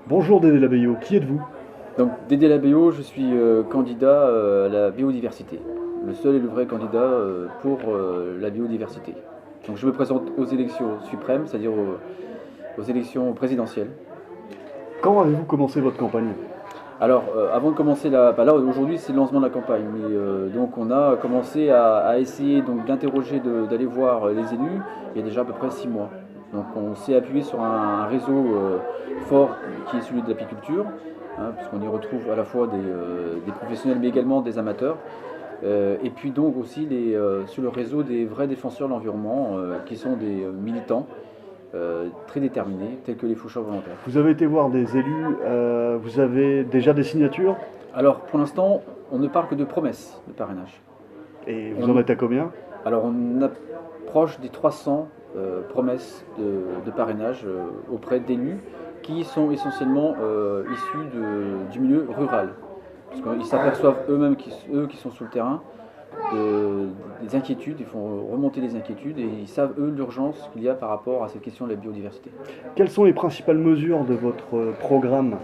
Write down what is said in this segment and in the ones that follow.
Bonjour Dédé Labeyot, qui êtes-vous? Donc Dédé Labéo, je suis candidat à la biodiversité. Le seul et le vrai candidat pour la biodiversité. Donc je me présente aux élections suprêmes, c'est-à-dire aux élections présidentielles. Quand avez-vous commencé votre campagne? Alors avant de commencer là aujourd'hui c'est le lancement de la campagne, mais donc on a commencé à essayer donc d'interroger, d'aller voir les élus il y a déjà à peu près 6 mois. Donc on s'est appuyé sur un réseau fort qui est celui de l'apiculture, puisqu'on y retrouve à la fois des professionnels mais également des amateurs. Et puis donc aussi sur le réseau des vrais défenseurs de l'environnement qui sont des militants très déterminés, tels que les faucheurs volontaires. Vous avez été voir des élus, vous avez déjà des signatures Alors pour l'instant, on ne parle que de promesses de parrainage. et vous en On, êtes à combien? alors on approche des 300 promesses de parrainage auprès d'élus qui sont essentiellement issus du milieu rural. Parce qu'ils s'aperçoivent eux-mêmes, eux qui sont sur le terrain, des inquiétudes, ils font remonter des inquiétudes et ils savent eux l'urgence qu'il y a par rapport à cette question de la biodiversité. Quelles sont les principales mesures de votre programme?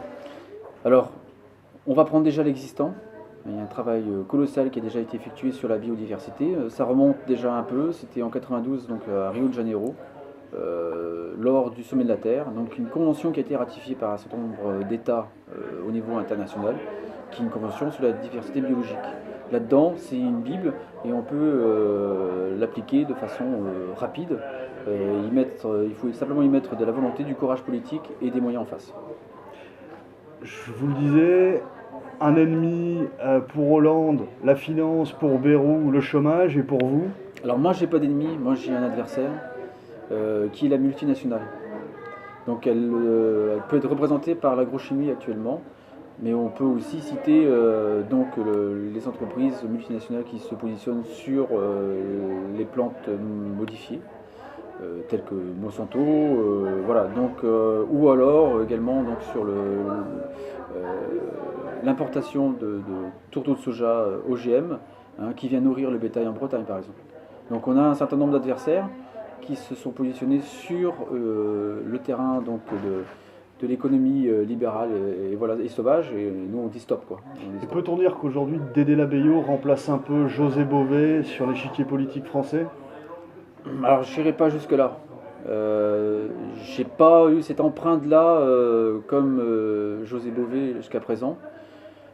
Alors, on va prendre déjà l'existant. Il y a un travail colossal qui a déjà été effectué sur la biodiversité. Ça remonte déjà un peu, c'était en 92 donc à Rio de Janeiro, lors du sommet de la Terre. Donc une convention qui a été ratifiée par un certain nombre d'États au niveau international, qui est une convention sur la diversité biologique. Là-dedans, c'est une Bible et on peut l'appliquer de façon rapide. Il faut simplement y mettre de la volonté, du courage politique et des moyens en face. Je vous le disais, un ennemi pour Hollande, la finance pour Bayrou, le chômage, et pour vous? Alors moi, j'ai pas d'ennemi, moi j'ai un adversaire qui est la multinationale. Donc elle peut être représentée par l'agrochimie actuellement, mais on peut aussi citer les entreprises multinationales qui se positionnent sur les plantes modifiées, telles que Monsanto, voilà. Donc ou alors également donc sur l'importation de tourteaux de soja OGM, qui vient nourrir le bétail en Bretagne par exemple. Donc on a un certain nombre d'adversaires qui se sont positionnés sur le terrain de l'économie libérale voilà, et sauvage, et nous on dit stop quoi. On dit Et stop. peut-on dire qu'aujourd'hui Dédé Labeyot remplace un peu José Bové sur l'échiquier politique français? Alors je n'irai pas jusque-là. J'ai pas eu cette empreinte-là comme José Bové jusqu'à présent.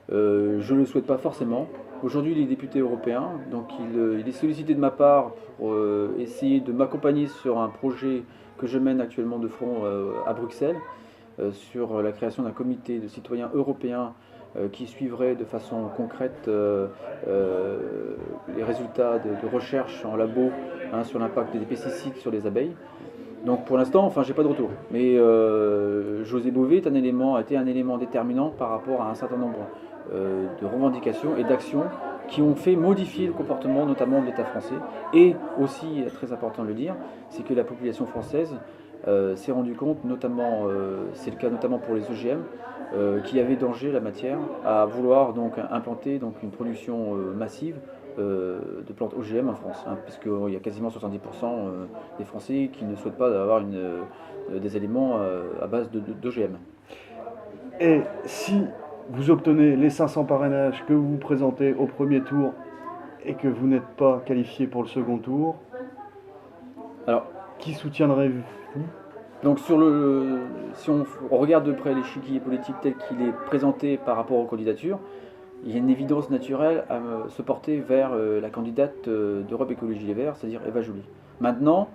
Je ne le souhaite pas forcément. Aujourd'hui, il est député européen, donc il est sollicité de ma part pour essayer de m'accompagner sur un projet que je mène actuellement de front à Bruxelles, sur la création d'un comité de citoyens européens qui suivrait de façon concrète les résultats de recherche en labo sur l'impact des pesticides sur les abeilles. Donc pour l'instant, enfin, j'ai pas de retour. Mais José Bové a été un élément déterminant par rapport à un certain nombre de revendications et d'actions qui ont fait modifier le comportement notamment de l'État français. Et aussi, très important de le dire, c'est que la population française s'est rendue compte, notamment, c'est le cas notamment pour les OGM, qu'il y avait danger la matière à vouloir donc implanter donc une production massive de plantes OGM en France, puisqu'il y a quasiment 70% des Français qui ne souhaitent pas avoir des aliments à base d'OGM. Et si vous obtenez les 500 parrainages que vous vous présentez au premier tour et que vous n'êtes pas qualifié pour le second tour, Alors, qui soutiendrez-vous? donc si on regarde de près l'échiquier politique tel qu'il est présenté par rapport aux candidatures, il y a une évidence naturelle à se porter vers la candidate d'Europe Écologie Les Verts, c'est-à-dire Eva Joly. Maintenant,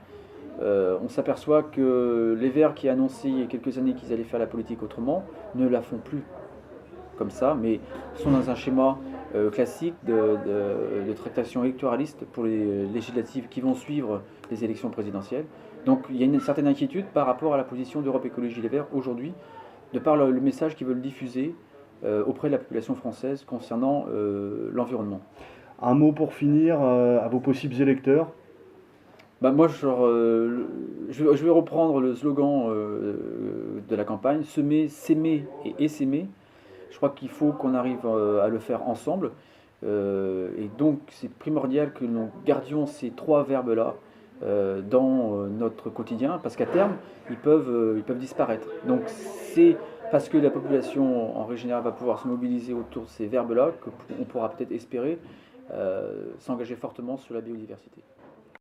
on s'aperçoit que les Verts qui annonçaient il y a quelques années qu'ils allaient faire la politique autrement ne la font plus comme ça, mais sont dans un schéma classique de tractation électoraliste pour les législatives qui vont suivre les élections présidentielles. Donc il y a une certaine inquiétude par rapport à la position d'Europe Écologie Les Verts aujourd'hui, de par le message qu'ils veulent diffuser auprès de la population française concernant l'environnement. Un mot pour finir à vos possibles électeurs. Bah moi, je vais reprendre le slogan de la campagne, semer, s'aimer et essaimer. Je crois qu'il faut qu'on arrive à le faire ensemble. Et donc, c'est primordial que nous gardions ces trois verbes-là dans notre quotidien, parce qu'à terme, ils peuvent disparaître. Donc, c'est parce que la population en règle générale va pouvoir se mobiliser autour de ces verbes-là, qu'on pourra peut-être espérer s'engager fortement sur la biodiversité.